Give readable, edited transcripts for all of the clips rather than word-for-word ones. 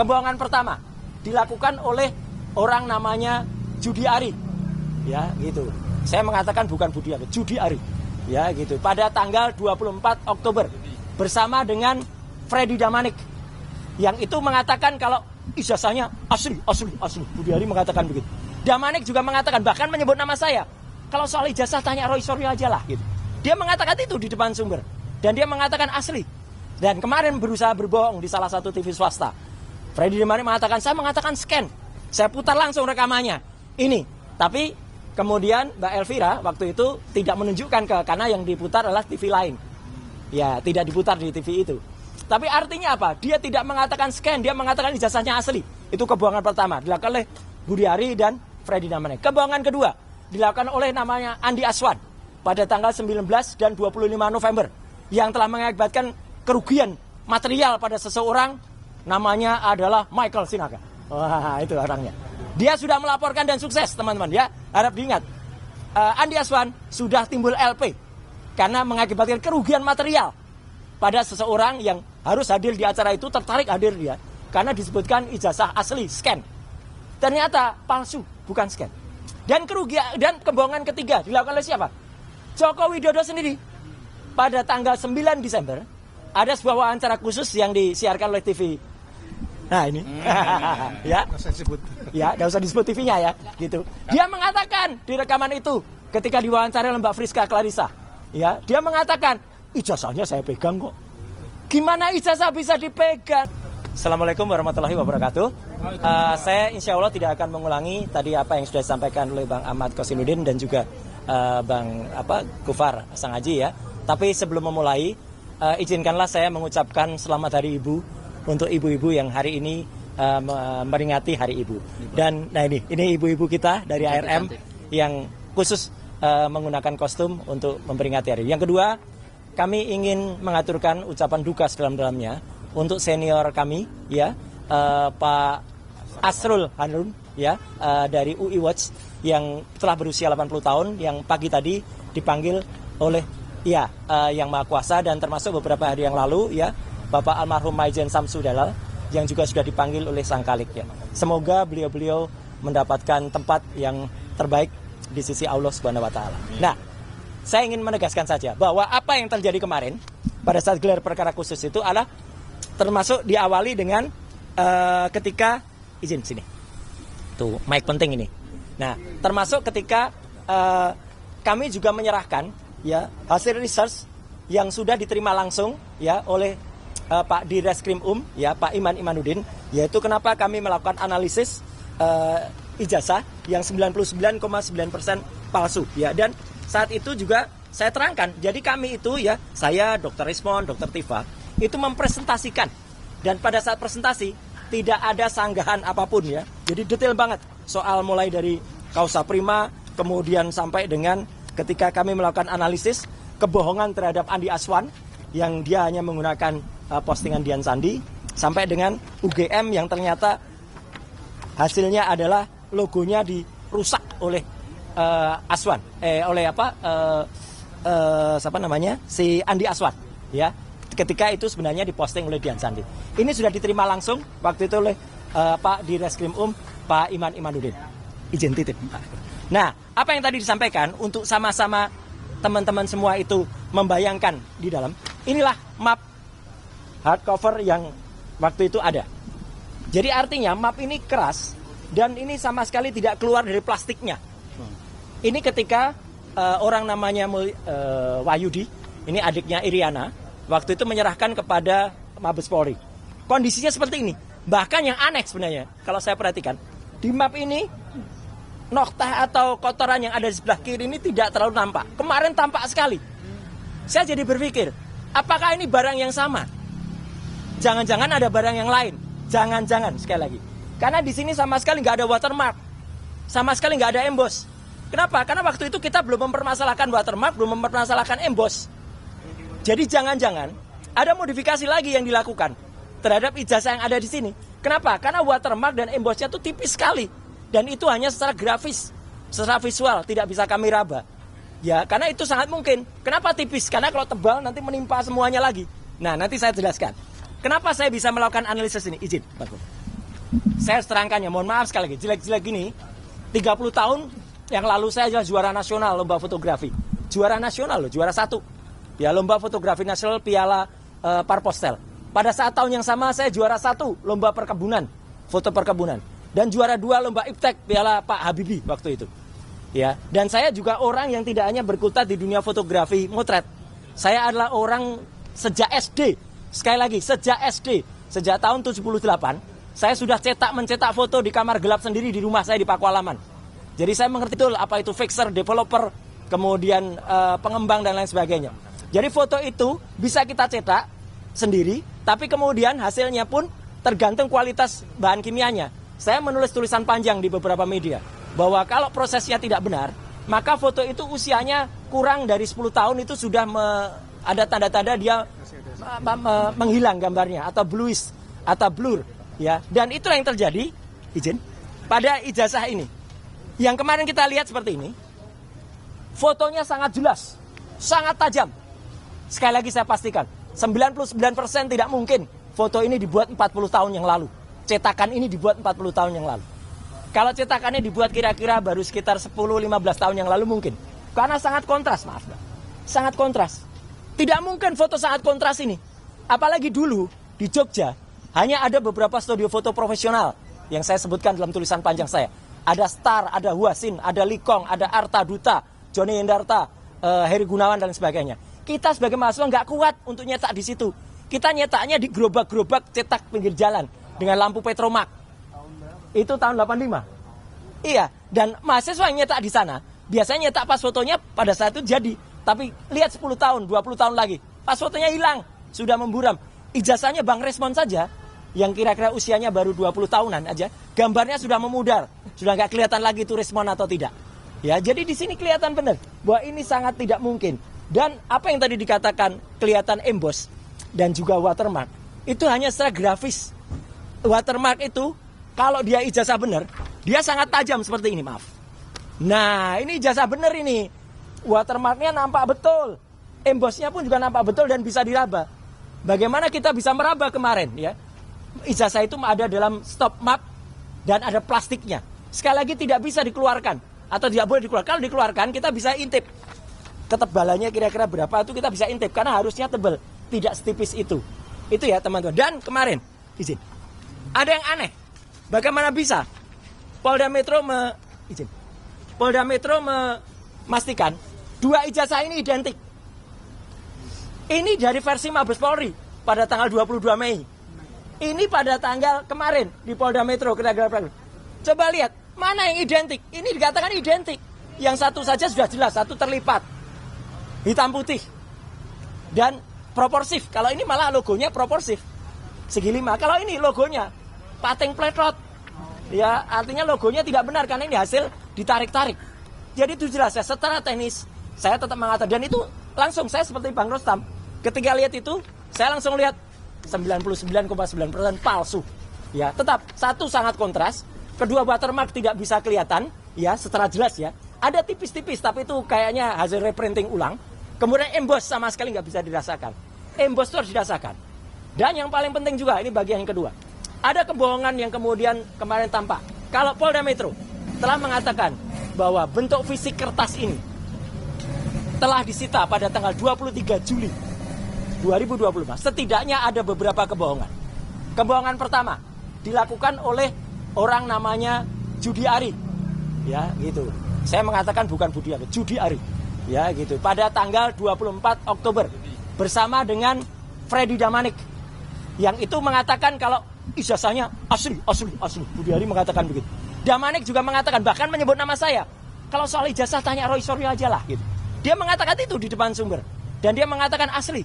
Kebohongan pertama dilakukan oleh orang namanya Judi Ari. Ya, gitu. Saya mengatakan bukan Budi Ari, Judi Ari. Ya, gitu. Pada tanggal 24 Oktober bersama dengan Freddy Damanik. Yang itu mengatakan kalau ijazahnya asli. Budi Ari mengatakan begitu. Damanik juga mengatakan, bahkan menyebut nama saya. Kalau soal ijazah tanya Roy Suryo aja lah, gitu. Dia mengatakan itu di depan sumber. Dan dia mengatakan asli. Dan kemarin berusaha berbohong di salah satu TV swasta. Freddy Damanik mengatakan, saya mengatakan scan. Saya putar langsung rekamannya. Ini. Tapi kemudian Mbak Elvira waktu itu tidak menunjukkan karena yang diputar adalah TV lain. Ya, tidak diputar di TV itu. Tapi artinya apa? Dia tidak mengatakan scan, dia mengatakan ijazahnya asli. Itu kebohongan pertama, dilakukan oleh Budi Ari dan Freddy Damanik. Kebohongan kedua, dilakukan oleh namanya Andi Aswan pada tanggal 19 dan 25 November yang telah mengakibatkan kerugian material pada seseorang, namanya adalah Michael Sinaga. Wah, itu orangnya. Dia sudah melaporkan dan sukses, teman-teman ya. Harap diingat, Andi Aswan sudah timbul LP karena mengakibatkan kerugian material pada seseorang yang harus hadir di acara itu, tertarik hadir dia karena disebutkan ijazah asli scan. Ternyata palsu, bukan scan. Dan kerugian dan kebohongan ketiga dilakukan oleh siapa? Joko Widodo sendiri. Pada tanggal 9 Desember ada sebuah wawancara khusus yang disiarkan oleh TV. Nah ini, ya, nggak usah disebut TV-nya ya, gitu. Dia mengatakan di rekaman itu ketika diwawancara oleh Mbak Friska Clarissa, ya, dia mengatakan ijazahnya saya pegang kok. Gimana ijazah bisa dipegang? Assalamualaikum warahmatullahi wabarakatuh. Saya insya Allah tidak akan mengulangi tadi apa yang sudah disampaikan oleh Bang Ahmad Kosinudin dan juga Bang Gufar Sangaji ya. Tapi sebelum memulai, izinkanlah saya mengucapkan selamat Hari Ibu untuk ibu-ibu yang hari ini memperingati Hari Ibu. Dan nah ini ibu-ibu kita dari ARM yang khusus menggunakan kostum untuk memperingati Hari Ibu. Yang kedua, kami ingin mengaturkan ucapan duka sedalam-dalamnya untuk senior kami ya, Pak Asrul Hanun ya, dari UI Watch yang telah berusia 80 tahun yang pagi tadi dipanggil oleh Yang Maha Kuasa, dan termasuk beberapa hari yang lalu ya Bapak almarhum Maijen Samsu Dalal yang juga sudah dipanggil oleh Sang Khalik ya. Semoga beliau-beliau mendapatkan tempat yang terbaik di sisi Allah Subhanahu wa taala. Nah, saya ingin menegaskan saja bahwa apa yang terjadi kemarin pada saat gelar perkara khusus itu adalah termasuk diawali dengan ketika izin sini. Tuh, mic penting ini. Nah, termasuk ketika kami juga menyerahkan ya hasil research yang sudah diterima langsung ya oleh Pak Direskrim ya Pak Iman Imanuddin, yaitu kenapa kami melakukan analisis ijazah yang 99,9% palsu ya. Dan saat itu juga saya terangkan, jadi kami itu ya, saya, Dr. Rismon, Dr. Tifa itu mempresentasikan, dan pada saat presentasi tidak ada sanggahan apapun ya. Jadi detail banget soal mulai dari kausa prima, kemudian sampai dengan ketika kami melakukan analisis kebohongan terhadap Andi Aswan yang dia hanya menggunakan postingan Dian Sandi, sampai dengan UGM yang ternyata hasilnya adalah logonya dirusak oleh Aswan, siapa namanya, si Andi Aswan ya, ketika itu sebenarnya diposting oleh Dian Sandi. Ini sudah diterima langsung waktu itu oleh Pak Direskrim Pak Iman Imanuddin. Izin titip. Nah, apa yang tadi disampaikan untuk sama-sama teman-teman semua itu membayangkan di dalam, inilah map hardcover yang waktu itu ada. Jadi artinya map ini keras dan ini sama sekali tidak keluar dari plastiknya. Ini ketika orang namanya Wahyudi, ini adiknya Iriana, waktu itu menyerahkan kepada Mabes Polri. Kondisinya seperti ini. Bahkan yang aneh sebenarnya, kalau saya perhatikan, di map ini noktah atau kotoran yang ada di sebelah kiri ini tidak terlalu nampak. Kemarin tampak sekali. Saya jadi berpikir, apakah ini barang yang sama? Jangan-jangan ada barang yang lain. Jangan-jangan, sekali lagi. Karena di sini sama sekali nggak ada watermark. Sama sekali nggak ada emboss. Kenapa? Karena waktu itu kita belum mempermasalahkan watermark, belum mempermasalahkan emboss. Jadi jangan-jangan ada modifikasi lagi yang dilakukan terhadap ijazah yang ada di sini. Kenapa? Karena watermark dan embossnya itu tipis sekali. Dan itu hanya secara grafis, secara visual, tidak bisa kami raba. Ya, karena itu sangat mungkin. Kenapa tipis? Karena kalau tebal nanti menimpa semuanya lagi. Nah, nanti saya jelaskan. Kenapa saya bisa melakukan analisis ini? Izin, Pak. Saya terangkan ya, mohon maaf sekali lagi, jelek-jelek gini, 30 tahun yang lalu saya adalah juara nasional lomba fotografi. Juara nasional loh, juara 1. Ya, lomba fotografi nasional Piala Parpostel. Pada saat tahun yang sama saya juara 1 lomba perkebunan, foto perkebunan. Dan juara 2 lomba iptek Piala Pak Habibie waktu itu. Ya, dan saya juga orang yang tidak hanya berkutat di dunia fotografi motret. Saya adalah orang sejak SD. Sekali lagi, sejak SD, sejak tahun 78, saya sudah mencetak foto di kamar gelap sendiri di rumah saya di Pakualaman. Jadi saya mengerti betul apa itu fixer, developer, kemudian pengembang dan lain sebagainya. Jadi foto itu bisa kita cetak sendiri, tapi kemudian hasilnya pun tergantung kualitas bahan kimianya. Saya menulis tulisan panjang di beberapa media bahwa kalau prosesnya tidak benar, maka foto itu usianya kurang dari 10 tahun itu sudah ada tanda-tanda dia menghilang gambarnya atau bluish atau blur, ya. Dan itulah yang terjadi, izin, pada ijazah ini. Yang kemarin kita lihat seperti ini, fotonya sangat jelas, sangat tajam. Sekali lagi saya pastikan, 99% tidak mungkin foto ini dibuat 40 tahun yang lalu. Cetakan ini dibuat 40 tahun yang lalu. Kalau cetakannya dibuat kira-kira baru sekitar 10-15 tahun yang lalu mungkin. Karena sangat kontras, maaf. Sangat kontras. Tidak mungkin foto sangat kontras ini. Apalagi dulu di Jogja, hanya ada beberapa studio foto profesional yang saya sebutkan dalam tulisan panjang saya. Ada Star, ada Huasin, ada Likong, ada Arta Duta, Joni Hendarta, Heri Gunawan dan sebagainya. Kita sebagai mahasiswa nggak kuat untuk nyetak di situ. Kita nyetaknya di gerobak-gerobak cetak pinggir jalan dengan lampu Petromak. Itu tahun 85. Iya, dan mahasiswa yang nyetak di sana, biasanya nyetak pas fotonya pada saat itu jadi. Tapi lihat 10 tahun, 20 tahun lagi, pas fotonya hilang, sudah memburam. Ijazahnya Bang Resmon saja, yang kira-kira usianya baru 20 tahunan aja, gambarnya sudah memudar. Sudah nggak kelihatan lagi itu Resmon atau tidak. Ya, jadi di sini kelihatan benar bahwa ini sangat tidak mungkin. Dan apa yang tadi dikatakan kelihatan emboss dan juga watermark, itu hanya secara grafis. Watermark itu kalau dia ijazah benar, dia sangat tajam seperti ini, maaf. Nah, ini ijazah benar ini. Watermarknya nampak betul. Embossnya pun juga nampak betul dan bisa diraba. Bagaimana kita bisa meraba kemarin, ya? Ijazah itu ada dalam stop mark dan ada plastiknya. Sekali lagi tidak bisa dikeluarkan atau tidak boleh dikeluarkan. Kalau dikeluarkan kita bisa intip. Ketebalannya kira-kira berapa itu kita bisa intip karena harusnya tebal, tidak setipis itu. Itu ya teman-teman. Dan kemarin, izin. Ada yang aneh. Bagaimana bisa Polda Metro memastikan dua ijazah ini identik. Ini dari versi Mabes Polri pada tanggal 22 Mei. Ini pada tanggal kemarin di Polda Metro. Coba lihat, mana yang identik? Ini dikatakan identik. Yang satu saja sudah jelas, satu terlipat. Hitam putih. Dan proporsif. Kalau ini malah logonya proporsif. Segi 5. Kalau ini logonya pating pletrot. Ya, artinya logonya tidak benar karena ini hasil ditarik-tarik. Jadi itu jelas ya, secara teknis saya tetap mengatakan, dan itu langsung saya seperti Bang Rostam. Ketika lihat itu, saya langsung lihat 99,9% palsu. Ya, tetap satu sangat kontras, kedua watermark tidak bisa kelihatan ya secara jelas ya. Ada tipis-tipis tapi itu kayaknya hasil reprinting ulang. Kemudian emboss sama sekali nggak bisa dirasakan. Emboss itu harus dirasakan. Dan yang paling penting juga, ini bagian yang kedua. Ada kebohongan yang kemudian kemarin tampak. Kalau Polda Metro telah mengatakan bahwa bentuk fisik kertas ini telah disita pada tanggal 23 Juli 2025. Setidaknya ada beberapa kebohongan. Kebohongan pertama dilakukan oleh orang namanya Judi Ari. Ya, gitu. Saya mengatakan bukan Budi Ari, Judi Ari. Ya, gitu. Pada tanggal 24 Oktober bersama dengan Freddy Damanik. Yang itu mengatakan kalau ijazahnya asli. Budi Ari mengatakan begitu. Damanik juga mengatakan, bahkan menyebut nama saya. Kalau soal ijazah tanya Roy Suryo aja lah. Gitu. Dia mengatakan itu di depan sumber. Dan dia mengatakan asli.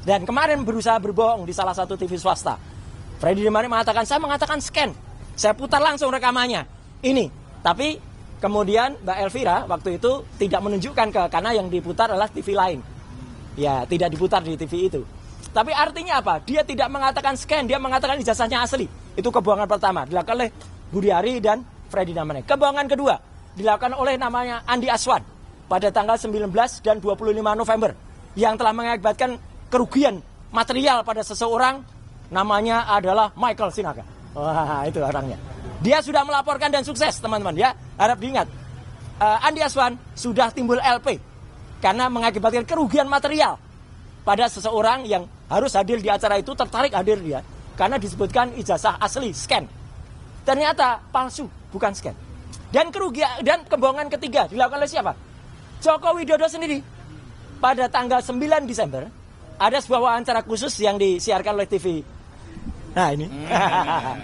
Dan kemarin berusaha berbohong di salah satu TV swasta. Freddy Damanik mengatakan, saya mengatakan scan. Saya putar langsung rekamannya. Ini. Tapi kemudian Mbak Elvira waktu itu tidak menunjukkan karena yang diputar adalah TV lain. Ya, tidak diputar di TV itu. Tapi artinya apa? Dia tidak mengatakan scan, dia mengatakan ijazahnya asli. Itu kebohongan pertama, dilakukan oleh Budi Ari dan Freddy Damanik. Kebohongan kedua, dilakukan oleh namanya Andi Aswan pada tanggal 19 dan 25 November. Yang telah mengakibatkan kerugian material pada seseorang, namanya adalah Michael Sinaga. Wah, itu orangnya. Dia sudah melaporkan dan sukses, teman-teman ya. Harap diingat. Andi Aswan sudah timbul LP karena mengakibatkan kerugian material pada seseorang yang harus hadir di acara itu, tertarik hadir dia karena disebutkan ijazah asli scan. Ternyata palsu, bukan scan. Dan kerugian dan kebohongan ketiga dilakukan oleh siapa? Joko Widodo sendiri. Pada tanggal 9 Desember ada sebuah wawancara khusus yang disiarkan oleh TV. Nah ini,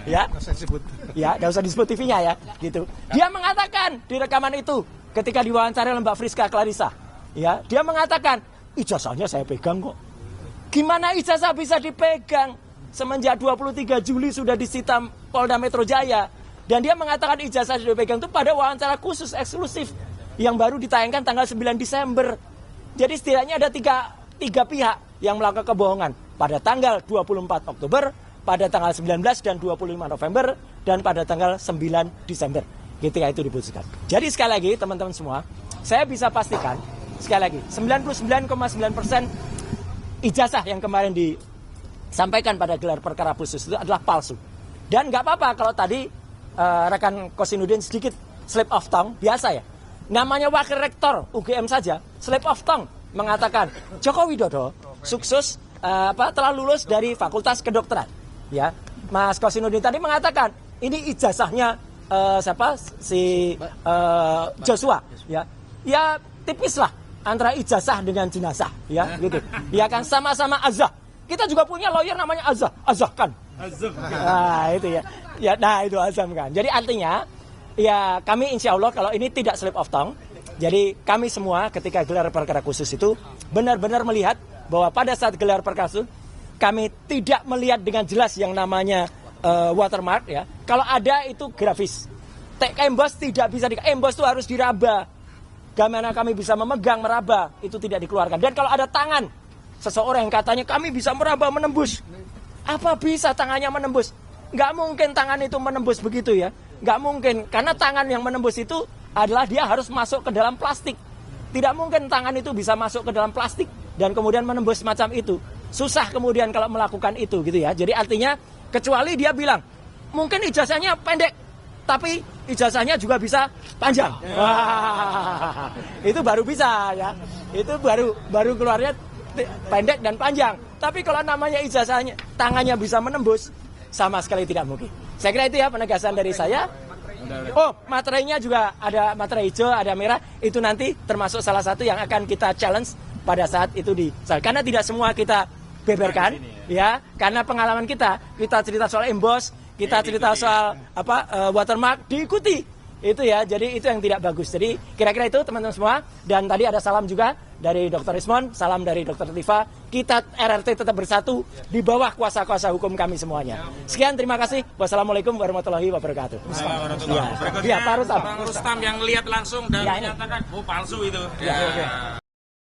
ya, nggak usah disebut TV-nya ya, gitu. Dia mengatakan di rekaman itu ketika diwawancara oleh Mbak Friska Clarissa, ya, dia mengatakan ijazahnya saya pegang kok. Gimana ijazah bisa dipegang? Semenjak 23 Juli sudah disita Polda Metro Jaya, dan dia mengatakan ijazah sudah dipegang itu pada wawancara khusus eksklusif yang baru ditayangkan tanggal 9 Desember. Jadi setidaknya ada tiga pihak yang melakukan kebohongan pada tanggal 24 Oktober, pada tanggal 19 dan 25 November, dan pada tanggal 9 Desember ketika itu diputuskan. Jadi sekali lagi teman-teman semua, saya bisa pastikan sekali lagi 99,9% ijazah yang kemarin disampaikan pada gelar perkara khusus itu adalah palsu. Dan nggak apa-apa kalau tadi rekan Kosinudin sedikit slip of tongue, biasa ya. Namanya wakil rektor UGM saja slip of tongue mengatakan Joko Widodo sukses telah lulus dari Fakultas Kedokteran. Ya, Mas Kosinudin tadi mengatakan ini ijazahnya Joshua, ya tipis lah antara ijazah dengan jenazah, ya gitu. Ya kan sama-sama azah. Kita juga punya lawyer namanya azah kan. Nah itu ya, nah itu azam kan. Jadi artinya ya kami insya Allah kalau ini tidak slip of tongue. Jadi kami semua ketika gelar perkara khusus itu benar-benar melihat bahwa pada saat gelar perkara khusus kami tidak melihat dengan jelas yang namanya watermark ya. Kalau ada itu grafis. Emboss tidak bisa emboss itu harus diraba. Bagaimana kami bisa memegang, meraba, itu tidak dikeluarkan. Dan kalau ada tangan seseorang yang katanya kami bisa meraba, menembus. Apa bisa tangannya menembus? Nggak mungkin tangan itu menembus begitu ya. Nggak mungkin. Karena tangan yang menembus itu adalah dia harus masuk ke dalam plastik. Tidak mungkin tangan itu bisa masuk ke dalam plastik dan kemudian menembus semacam itu. Susah kemudian kalau melakukan itu gitu ya. Jadi artinya kecuali dia bilang mungkin ijazahnya pendek tapi ijazahnya juga bisa panjang. Wah, itu baru bisa ya. Itu baru keluarnya pendek dan panjang. Tapi kalau namanya ijazahnya tangannya bisa menembus sama sekali tidak mungkin. Saya kira itu ya penegasan dari saya. Oh, materainya juga ada materai hijau, ada merah. Itu nanti termasuk salah satu yang akan kita challenge pada saat itu karena tidak semua kita beberkan ya, karena pengalaman kita cerita soal emboss, kita cerita soal watermark diikuti itu ya, jadi itu yang tidak bagus. Jadi kira-kira itu teman-teman semua. Dan tadi ada salam juga dari Dr. Rismon, salam dari Dr. Tifa. Kita RRT tetap bersatu di bawah kuasa-kuasa hukum kami semuanya. Sekian, terima kasih. Wassalamualaikum warahmatullahi wabarakatuh. Berikutnya ya, Pak Rustam. Bang Rustam yang lihat langsung dan menyatakan palsu itu.